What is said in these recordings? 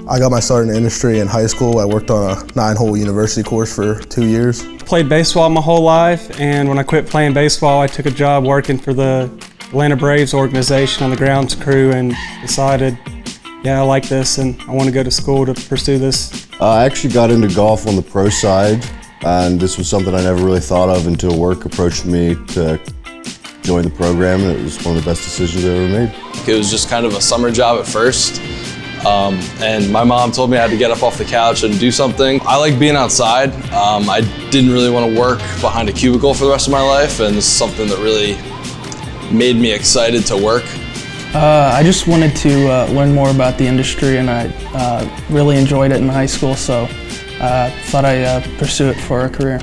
I got my start in the industry in high school. I worked on a 9-hole university course for 2 years. Played baseball my whole life, and when I quit playing baseball, I took a job working for the Atlanta Braves organization on the grounds crew and decided, yeah, I like this and I want to go to school to pursue this. I actually got into golf on the pro side, and this was something I never really thought of until work approached me to join the program, and it was one of the best decisions I ever made. It was just kind of a summer job at first. And my mom told me I had to get up off the couch and do something. I like being outside. I didn't really want to work behind a cubicle for the rest of my life, and this is something that really made me excited to work. I just wanted to learn more about the industry, and I really enjoyed it in high school, so thought I'd pursue it for a career.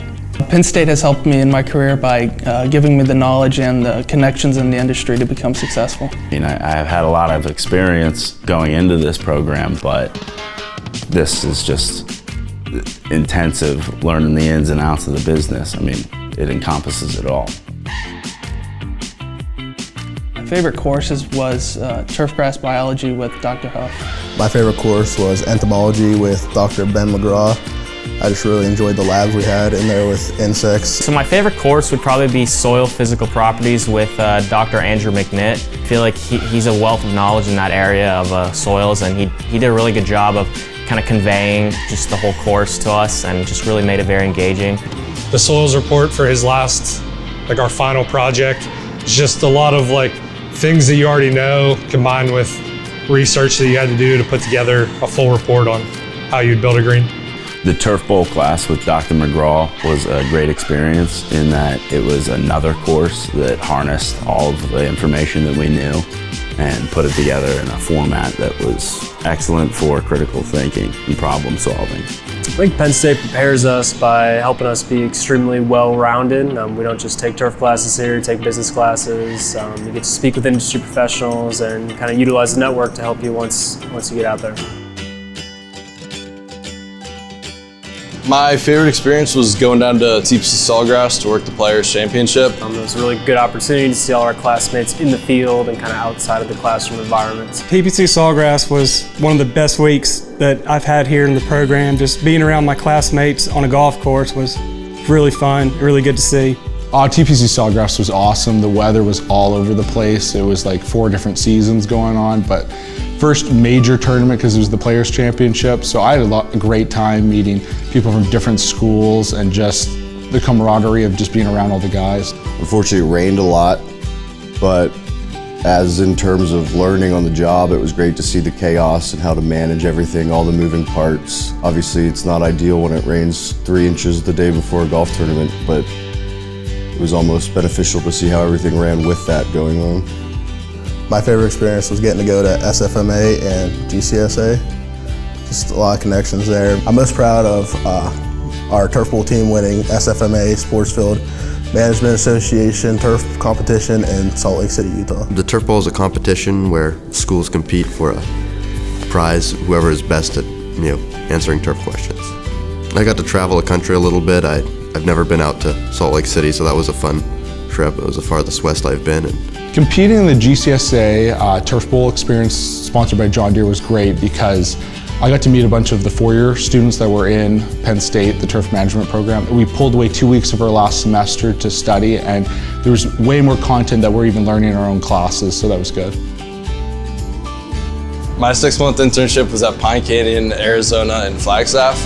Penn State has helped me in my career by giving me the knowledge and the connections in the industry to become successful. I've had a lot of experience going into this program, but this is just intensive, learning the ins and outs of the business. I mean, it encompasses it all. My favorite courses was Turfgrass biology with Dr. Huff. My favorite course was entomology with Dr. Ben McGraw. I just really enjoyed the labs we had in there with insects. So my favorite course would probably be soil physical properties with Dr. Andrew McNitt. I feel like he's a wealth of knowledge in that area of soils, and he did a really good job of kind of conveying just the whole course to us and just really made it very engaging. The soils report for his last, our final project, is just a lot of things that you already know combined with research that you had to do to put together a full report on how you'd build a green. The Turf Bowl class with Dr. McGraw was a great experience in that it was another course that harnessed all of the information that we knew and put it together in a format that was excellent for critical thinking and problem solving. I think Penn State prepares us by helping us be extremely well-rounded. We don't just take turf classes here, we take business classes. You get to speak with industry professionals and kind of utilize the network to help you once you get out there. My favorite experience was going down to TPC Sawgrass to work the Players Championship. It was a really good opportunity to see all our classmates in the field and kind of outside of the classroom environments. TPC Sawgrass was one of the best weeks that I've had here in the program. Just being around my classmates on a golf course was really fun, really good to see. TPC Sawgrass was awesome. The weather was all over the place. It was 4 different seasons going on, but first major tournament because it was the Players Championship. So I had a great time meeting people from different schools and just the camaraderie of just being around all the guys. Unfortunately, it rained a lot, but as in terms of learning on the job, it was great to see the chaos and how to manage everything, all the moving parts. Obviously, it's not ideal when it rains 3 inches the day before a golf tournament, but it was almost beneficial to see how everything ran with that going on. My favorite experience was getting to go to SFMA and GCSA. Just a lot of connections there. I'm most proud of our Turf Bowl team winning SFMA Sportsfield Management Association Turf Competition in Salt Lake City, Utah. The Turf Bowl is a competition where schools compete for a prize, whoever is best at answering turf questions. I got to travel the country a little bit. I've never been out to Salt Lake City, so that was a fun trip. It was the farthest west I've been. Competing in the GCSA Turf Bowl experience sponsored by John Deere was great because I got to meet a bunch of the 4-year students that were in Penn State, the turf management program. We pulled away 2 weeks of our last semester to study, and there was way more content that we're even learning in our own classes, so that was good. My 6-month internship was at Pine Canyon, Arizona, and Flagstaff.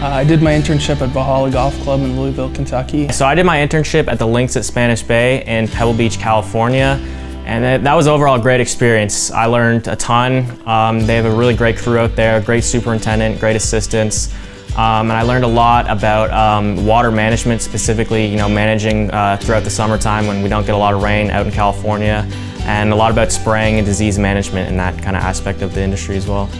I did my internship at Valhalla Golf Club in Louisville, Kentucky. So I did my internship at the Links at Spanish Bay in Pebble Beach, California. And that was overall a great experience. I learned a ton. They have a really great crew out there, great superintendent, great assistants. And I learned a lot about water management, specifically managing throughout the summertime when we don't get a lot of rain out in California, and a lot about spraying and disease management and that kind of aspect of the industry as well.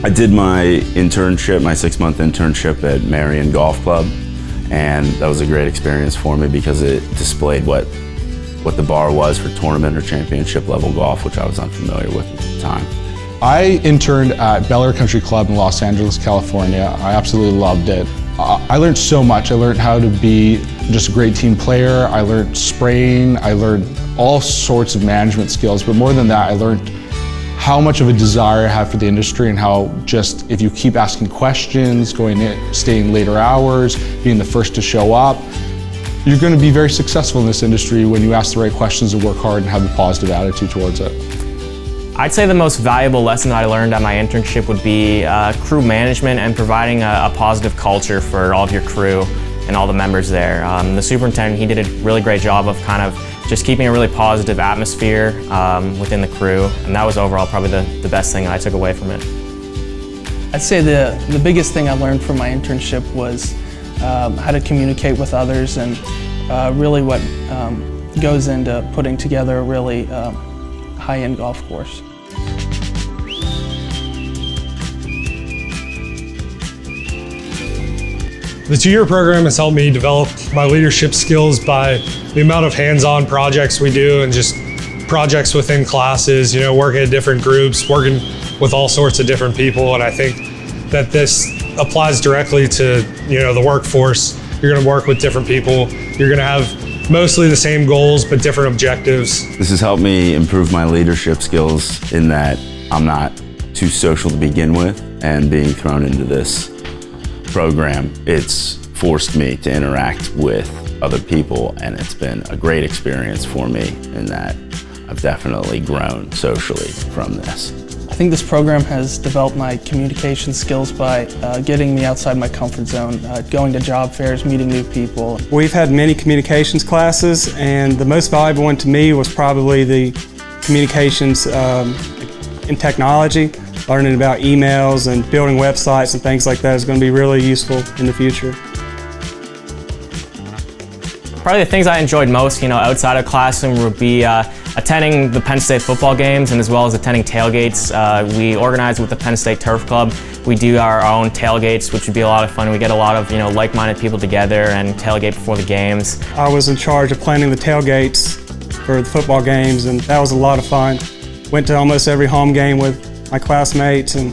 I did my internship, my 6-month internship at Marion Golf Club, and that was a great experience for me because it displayed what the bar was for tournament or championship level golf, which I was unfamiliar with at the time. I interned at Bel Air Country Club in Los Angeles, California. I absolutely loved it. I learned so much. I learned how to be just a great team player. I learned spraying. I learned all sorts of management skills, but more than that, I learned how much of a desire I have for the industry, and how just if you keep asking questions, staying later hours, being the first to show up, you're going to be very successful in this industry when you ask the right questions and work hard and have a positive attitude towards it. I'd say the most valuable lesson that I learned at my internship would be crew management and providing a positive culture for all of your crew and all the members there. The superintendent, he did a really great job of kind of just keeping a really positive atmosphere within the crew, and that was overall probably the best thing I took away from it. I'd say the biggest thing I learned from my internship was how to communicate with others, and really what goes into putting together a really high-end golf course. The 2-year program has helped me develop my leadership skills by the amount of hands-on projects we do and just projects within classes, you know, working at different groups, working with all sorts of different people. And I think that this applies directly to, you know, the workforce. You're going to work with different people. You're going to have mostly the same goals, but different objectives. This has helped me improve my leadership skills in that I'm not too social to begin with, and being thrown into this program, it's forced me to interact with other people, and it's been a great experience for me in that I've definitely grown socially from this. I think this program has developed my communication skills by getting me outside my comfort zone, going to job fairs, meeting new people. We've had many communications classes, and the most valuable one to me was probably the communications in technology. Learning about emails and building websites and things like that is going to be really useful in the future. Probably the things I enjoyed most, you know, outside of classroom would be attending the Penn State football games, and as well as attending tailgates. We organize with the Penn State Turf Club. We do our own tailgates, which would be a lot of fun. We get a lot of, you know, like-minded people together and tailgate before the games. I was in charge of planning the tailgates for the football games, and that was a lot of fun. Went to almost every home game with my classmates, and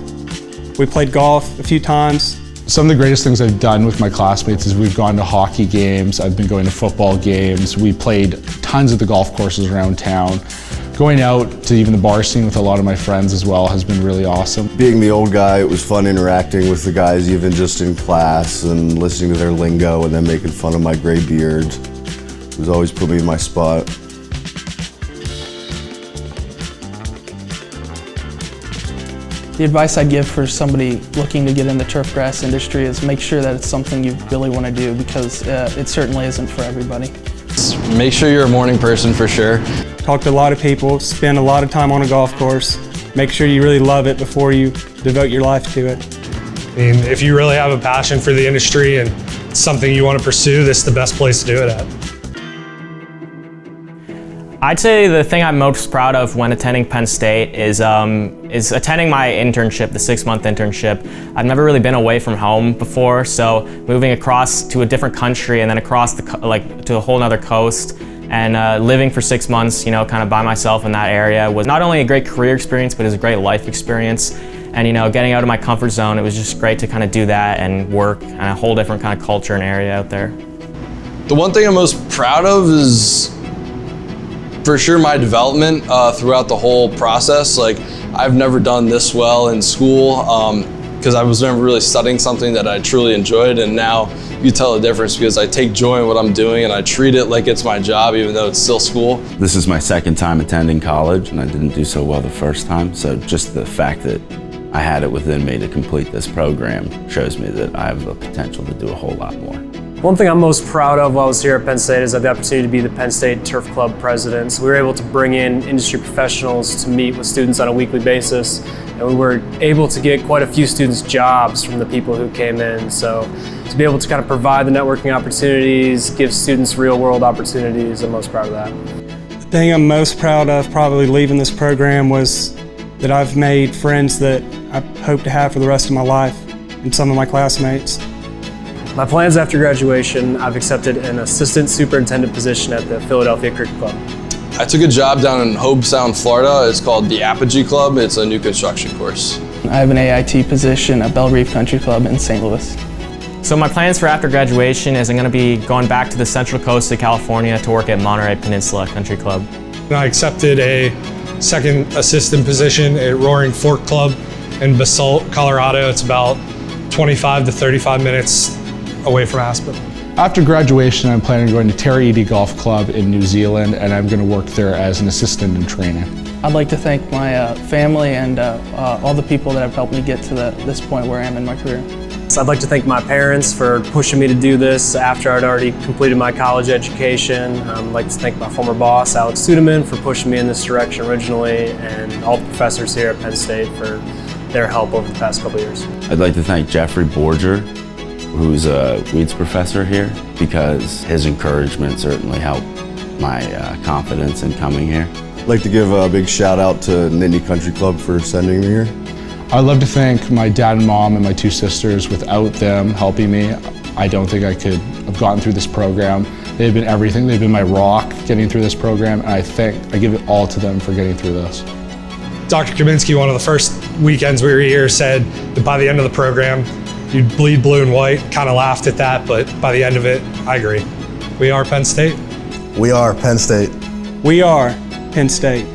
we played golf a few times. Some of the greatest things I've done with my classmates is we've gone to hockey games, I've been going to football games, we played tons of the golf courses around town. Going out to even the bar scene with a lot of my friends as well has been really awesome. Being the old guy, it was fun interacting with the guys even just in class and listening to their lingo and then making fun of my gray beard. It was always put me in my spot. The advice I'd give for somebody looking to get in the turfgrass industry is make sure that it's something you really want to do, because it certainly isn't for everybody. Make sure you're a morning person for sure. Talk to a lot of people, spend a lot of time on a golf course. Make sure you really love it before you devote your life to it. I mean, if you really have a passion for the industry and it's something you want to pursue, this is the best place to do it at. I'd say the thing I'm most proud of when attending Penn State is attending my internship, the 6-month internship. I've never really been away from home before, so moving across to a different country and then across to a whole other coast, and living for 6 months, you know, kind of by myself in that area was not only a great career experience, but it was a great life experience. And, you know, getting out of my comfort zone, it was just great to kind of do that and work in a whole different kind of culture and area out there. The one thing I'm most proud of is for sure my development throughout the whole process. Like, I've never done this well in school because I was never really studying something that I truly enjoyed, and now you tell the difference because I take joy in what I'm doing and I treat it like it's my job even though it's still school. This is my second time attending college, and I didn't do so well the first time, so just the fact that I had it within me to complete this program shows me that I have the potential to do a whole lot more. One thing I'm most proud of while I was here at Penn State is I had the opportunity to be the Penn State Turf Club president. So we were able to bring in industry professionals to meet with students on a weekly basis, and we were able to get quite a few students jobs from the people who came in. So to be able to kind of provide the networking opportunities, give students real world opportunities, I'm most proud of that. The thing I'm most proud of probably leaving this program was that I've made friends that I hope to have for the rest of my life, and some of my classmates. My plans after graduation, I've accepted an assistant superintendent position at the Philadelphia Cricket Club. I took a job down in Hobe Sound, Florida. It's called the Apogee Club. It's a new construction course. I have an AIT position at Belle Reef Country Club in St. Louis. So my plans for after graduation is I'm going to be going back to the Central Coast of California to work at Monterey Peninsula Country Club. I accepted a second assistant position at Roaring Fork Club in Basalt, Colorado. It's about 25 to 35 minutes away from Aspen. After graduation, I'm planning on going to Terry Eady Golf Club in New Zealand, and I'm going to work there as an assistant in training. I'd like to thank my family and all the people that have helped me get to this point where I am in my career. So I'd like to thank my parents for pushing me to do this after I'd already completed my college education. I'd like to thank my former boss, Alex Sudeman, for pushing me in this direction originally, and all the professors here at Penn State for their help over the past couple years. I'd like to thank Jeffrey Borger, who's a weeds professor here, because his encouragement certainly helped my confidence in coming here. I'd like to give a big shout out to Nittany Country Club for sending me here. I'd love to thank my dad and mom and my two sisters. Without them helping me, I don't think I could have gotten through this program. They've been everything. They've been my rock getting through this program, and I give it all to them for getting through this. Dr. Kaminsky, one of the first weekends we were here, said that by the end of the program, you'd bleed blue and white. Kind of laughed at that, but by the end of it, I agree. We are Penn State. We are Penn State. We are Penn State.